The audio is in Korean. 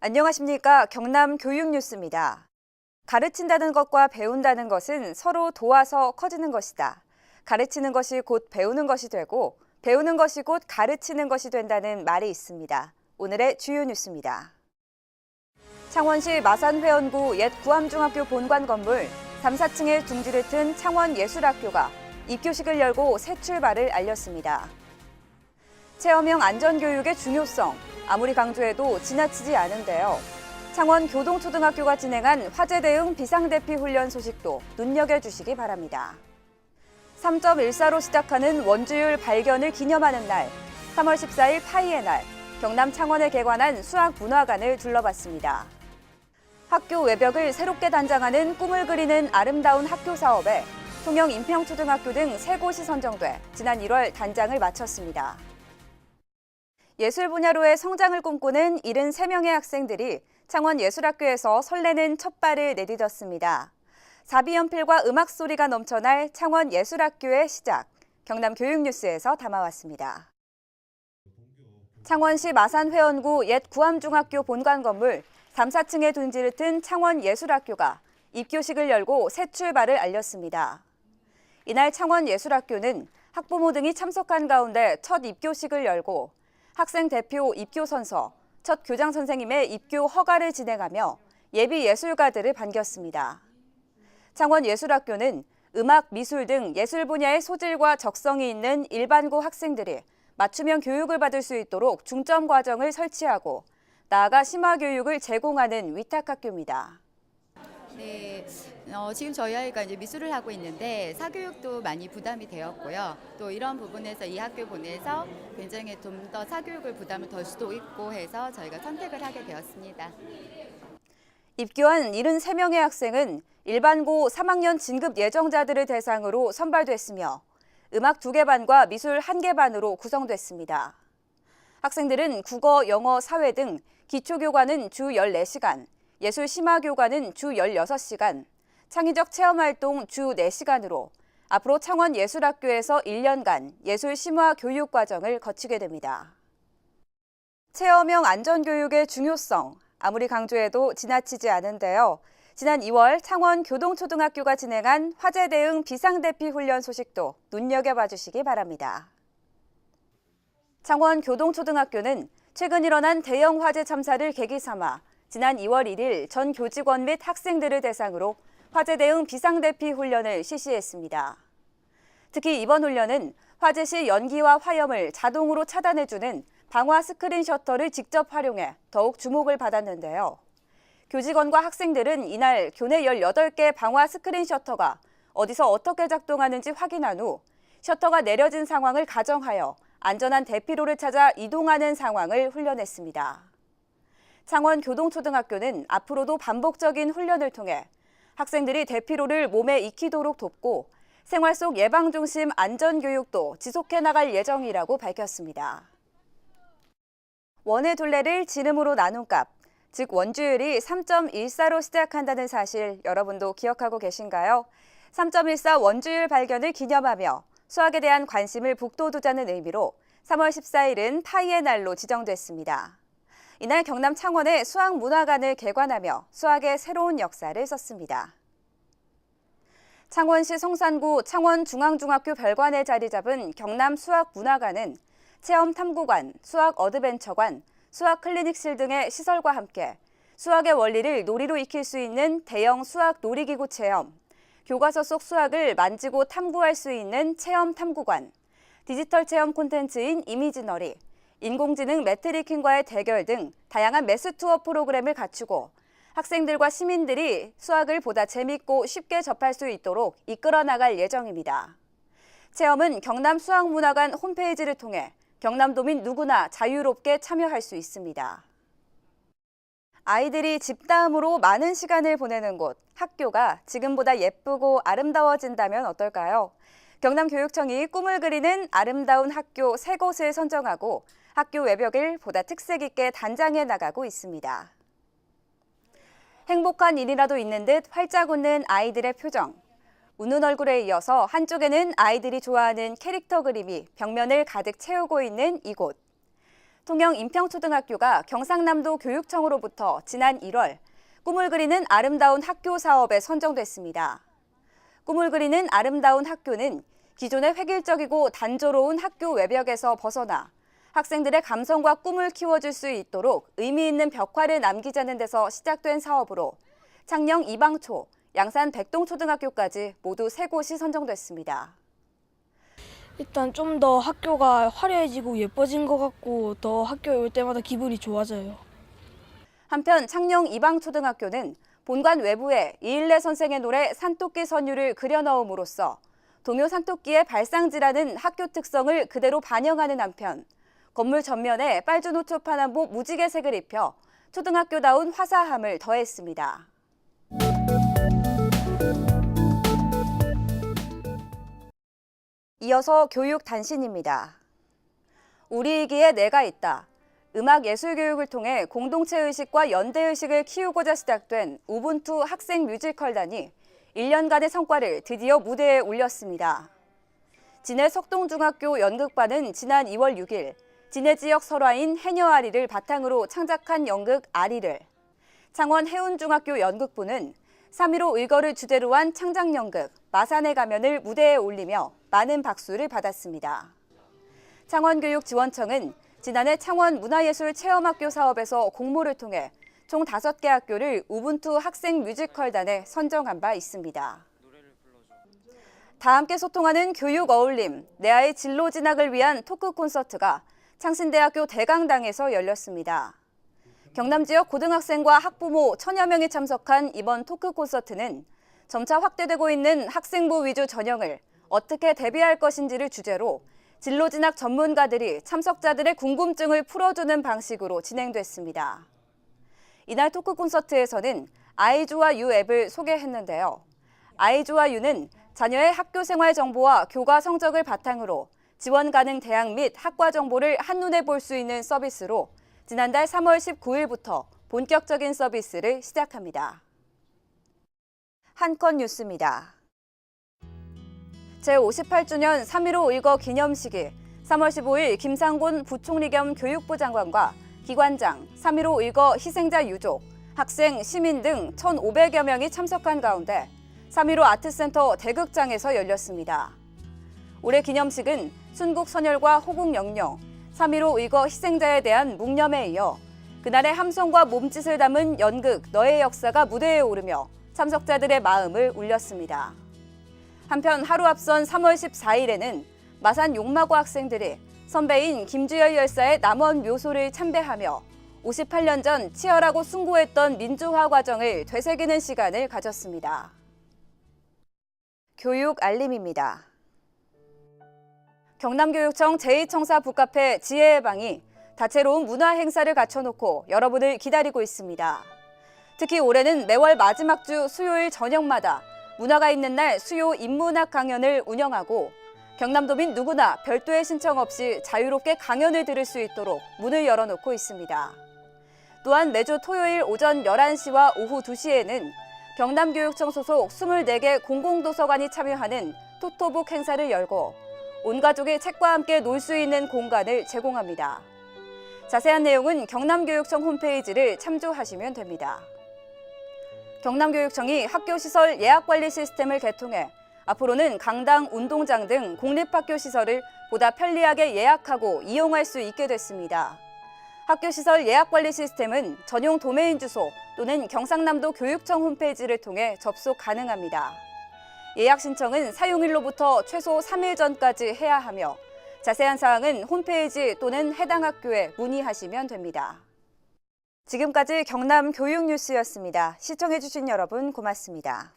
안녕하십니까. 경남 교육뉴스입니다. 가르친다는 것과 배운다는 것은 서로 도와서 커지는 것이다. 가르치는 것이 곧 배우는 것이 되고 배우는 것이 곧 가르치는 것이 된다는 말이 있습니다. 오늘의 주요 뉴스입니다. 창원시 마산회원구 옛 구암중학교 본관 건물 3, 4층에 둥지를 튼 창원예술학교가 입교식을 열고 새 출발을 알렸습니다. 체험형 안전교육의 중요성, 아무리 강조해도 지나치지 않은데요. 창원 교동초등학교가 진행한 화재 대응 비상대피 훈련 소식도 눈여겨주시기 바랍니다. 3.14로 시작하는 원주율 발견을 기념하는 날, 3월 14일 파이의 날, 경남 창원에 개관한 수학문화관을 둘러봤습니다. 학교 외벽을 새롭게 단장하는 꿈을 그리는 아름다운 학교 사업에 통영 인평초등학교 등 3곳이 선정돼 지난 1월 단장을 마쳤습니다. 예술 분야로의 성장을 꿈꾸는 73명의 학생들이 창원예술학교에서 설레는 첫 발을 내디뎠습니다. 사비연필과 음악 소리가 넘쳐날 창원예술학교의 시작, 경남교육뉴스에서 담아왔습니다. 창원시 마산회원구 옛 구암중학교 본관 건물 3, 4층에 둥지를 튼 창원예술학교가 입교식을 열고 새 출발을 알렸습니다. 이날 창원예술학교는 학부모 등이 참석한 가운데 첫 입교식을 열고 학생 대표 입교 선서, 첫 교장 선생님의 입교 허가를 진행하며 예비 예술가들을 반겼습니다. 창원예술학교는 음악, 미술 등 예술 분야의 소질과 적성이 있는 일반고 학생들이 맞춤형 교육을 받을 수 있도록 중점 과정을 설치하고 나아가 심화 교육을 제공하는 위탁학교입니다. 네, 지금 저희 아이가 이제 미술을 하고 있는데 사교육도 많이 부담이 되었고요. 또 이런 부분에서 이 학교 보내서 굉장히 좀 더 사교육을 부담을 덜 수도 있고 해서 저희가 선택을 하게 되었습니다. 입교한 73명의 학생은 일반고 3학년 진급 예정자들을 대상으로 선발됐으며 음악 2개 반과 미술 1개 반으로 구성됐습니다. 학생들은 국어, 영어, 사회 등 기초교과는 주 14시간, 예술 심화교과는 주 16시간, 창의적 체험활동 주 4시간으로 앞으로 창원예술학교에서 1년간 예술 심화 교육 과정을 거치게 됩니다. 체험형 안전교육의 중요성, 아무리 강조해도 지나치지 않은데요. 지난 2월 창원 교동초등학교가 진행한 화재 대응 비상대피 훈련 소식도 눈여겨봐 주시기 바랍니다. 창원 교동초등학교는 최근 일어난 대형 화재 참사를 계기 삼아 지난 2월 1일 전 교직원 및 학생들을 대상으로 화재 대응 비상대피 훈련을 실시했습니다. 특히 이번 훈련은 화재 시 연기와 화염을 자동으로 차단해주는 방화 스크린 셔터를 직접 활용해 더욱 주목을 받았는데요. 교직원과 학생들은 이날 교내 18개 방화 스크린 셔터가 어디서 어떻게 작동하는지 확인한 후 셔터가 내려진 상황을 가정하여 안전한 대피로를 찾아 이동하는 상황을 훈련했습니다. 창원 교동초등학교는 앞으로도 반복적인 훈련을 통해 학생들이 대피로를 몸에 익히도록 돕고 생활 속 예방 중심 안전교육도 지속해 나갈 예정이라고 밝혔습니다. 원의 둘레를 지름으로 나눈 값, 즉 원주율이 3.14로 시작한다는 사실 여러분도 기억하고 계신가요? 3.14 원주율 발견을 기념하며 수학에 대한 관심을 북돋우자는 의미로 3월 14일은 파이의 날로 지정됐습니다. 이날 경남 창원에 수학문화관을 개관하며 수학의 새로운 역사를 썼습니다. 창원시 성산구 창원중앙중학교 별관에 자리 잡은 경남 수학문화관은 체험탐구관, 수학 어드벤처관, 수학 클리닉실 등의 시설과 함께 수학의 원리를 놀이로 익힐 수 있는 대형 수학 놀이기구 체험, 교과서 속 수학을 만지고 탐구할 수 있는 체험탐구관, 디지털 체험 콘텐츠인 이미지너리, 인공지능 매트리킹과의 대결 등 다양한 매스 투어 프로그램을 갖추고 학생들과 시민들이 수학을 보다 재밌고 쉽게 접할 수 있도록 이끌어 나갈 예정입니다. 체험은 경남 수학문화관 홈페이지를 통해 경남도민 누구나 자유롭게 참여할 수 있습니다. 아이들이 집다음으로 많은 시간을 보내는 곳, 학교가 지금보다 예쁘고 아름다워진다면 어떨까요? 경남교육청이 꿈을 그리는 아름다운 학교 3곳을 선정하고 학교 외벽을 보다 특색 있게 단장해 나가고 있습니다. 행복한 일이라도 있는 듯 활짝 웃는 아이들의 표정. 웃는 얼굴에 이어서 한쪽에는 아이들이 좋아하는 캐릭터 그림이 벽면을 가득 채우고 있는 이곳. 통영 인평초등학교가 경상남도 교육청으로부터 지난 1월 꿈을 그리는 아름다운 학교 사업에 선정됐습니다. 꿈을 그리는 아름다운 학교는 기존의 획일적이고 단조로운 학교 외벽에서 벗어나 학생들의 감성과 꿈을 키워줄 수 있도록 의미 있는 벽화를 남기자는 데서 시작된 사업으로 창녕 이방초, 양산 백동초등학교까지 모두 3곳이 선정됐습니다. 일단 좀 더 학교가 화려해지고 예뻐진 것 같고 더 학교에 올 때마다 기분이 좋아져요. 한편 창녕 이방초등학교는 본관 외부에 이일래 선생의 노래 산토끼 선율을 그려넣음으로써 동요 산토끼의 발상지라는 학교 특성을 그대로 반영하는 한편 건물 전면에 빨주노초 파남보 무지개색을 입혀 초등학교다운 화사함을 더했습니다. 이어서 교육 단신입니다. 우리이기에 내가 있다. 음악예술교육을 통해 공동체의식과 연대의식을 키우고자 시작된 우분투 학생 뮤지컬단이 1년간의 성과를 드디어 무대에 올렸습니다. 진해 석동중학교 연극반은 지난 2월 6일 진해 지역 설화인 해녀아리를 바탕으로 창작한 연극 아리를, 창원 해운중학교 연극부는 3.15 의거를 주제로 한 창작연극 마산의 가면을 무대에 올리며 많은 박수를 받았습니다. 창원교육지원청은 지난해 창원 문화예술체험학교 사업에서 공모를 통해 총 5개 학교를 우분투 학생 뮤지컬단에 선정한 바 있습니다. 다 함께 소통하는 교육 어울림, 내 아이 진로 진학을 위한 토크 콘서트가 창신대학교 대강당에서 열렸습니다. 경남 지역 고등학생과 학부모 1000여 명이 참석한 이번 토크 콘서트는 점차 확대되고 있는 학생부 위주 전형을 어떻게 대비할 것인지를 주제로 진로 진학 전문가들이 참석자들의 궁금증을 풀어주는 방식으로 진행됐습니다. 이날 토크 콘서트에서는 아이주와 유 앱을 소개했는데요. 아이주와 유는 자녀의 학교 생활 정보와 교과 성적을 바탕으로 지원 가능 대학 및 학과 정보를 한눈에 볼 수 있는 서비스로 지난달 3월 19일부터 본격적인 서비스를 시작합니다. 한건 뉴스입니다. 제58주년 3.15 의거 기념식이 3월 15일 김상곤 부총리 겸 교육부 장관과 기관장, 3.15 의거 희생자 유족, 학생, 시민 등 1,500여 명이 참석한 가운데 3.15 아트센터 대극장에서 열렸습니다. 올해 기념식은 순국 선열과 호국 영령, 3.15 의거 희생자에 대한 묵념에 이어 그날의 함성과 몸짓을 담은 연극 너의 역사가 무대에 오르며 참석자들의 마음을 울렸습니다. 한편 하루 앞선 3월 14일에는 마산 용마고 학생들이 선배인 김주열 열사의 남원 묘소를 참배하며 58년 전 치열하고 숭고했던 민주화 과정을 되새기는 시간을 가졌습니다. 교육 알림입니다. 경남교육청 제2청사 북카페 지혜의 방이 다채로운 문화 행사를 갖춰놓고 여러분을 기다리고 있습니다. 특히 올해는 매월 마지막 주 수요일 저녁마다 문화가 있는 날 수요 인문학 강연을 운영하고 경남도민 누구나 별도의 신청 없이 자유롭게 강연을 들을 수 있도록 문을 열어놓고 있습니다. 또한 매주 토요일 오전 11시와 오후 2시에는 경남교육청 소속 24개 공공도서관이 참여하는 토토북 행사를 열고 온 가족이 책과 함께 놀 수 있는 공간을 제공합니다. 자세한 내용은 경남교육청 홈페이지를 참조하시면 됩니다. 경남교육청이 학교시설 예약관리 시스템을 개통해 앞으로는 강당, 운동장 등 공립학교 시설을 보다 편리하게 예약하고 이용할 수 있게 됐습니다. 학교시설 예약관리 시스템은 전용 도메인 주소 또는 경상남도 교육청 홈페이지를 통해 접속 가능합니다. 예약 신청은 사용일로부터 최소 3일 전까지 해야 하며 자세한 사항은 홈페이지 또는 해당 학교에 문의하시면 됩니다. 지금까지 경남 교육 뉴스였습니다. 시청해주신 여러분 고맙습니다.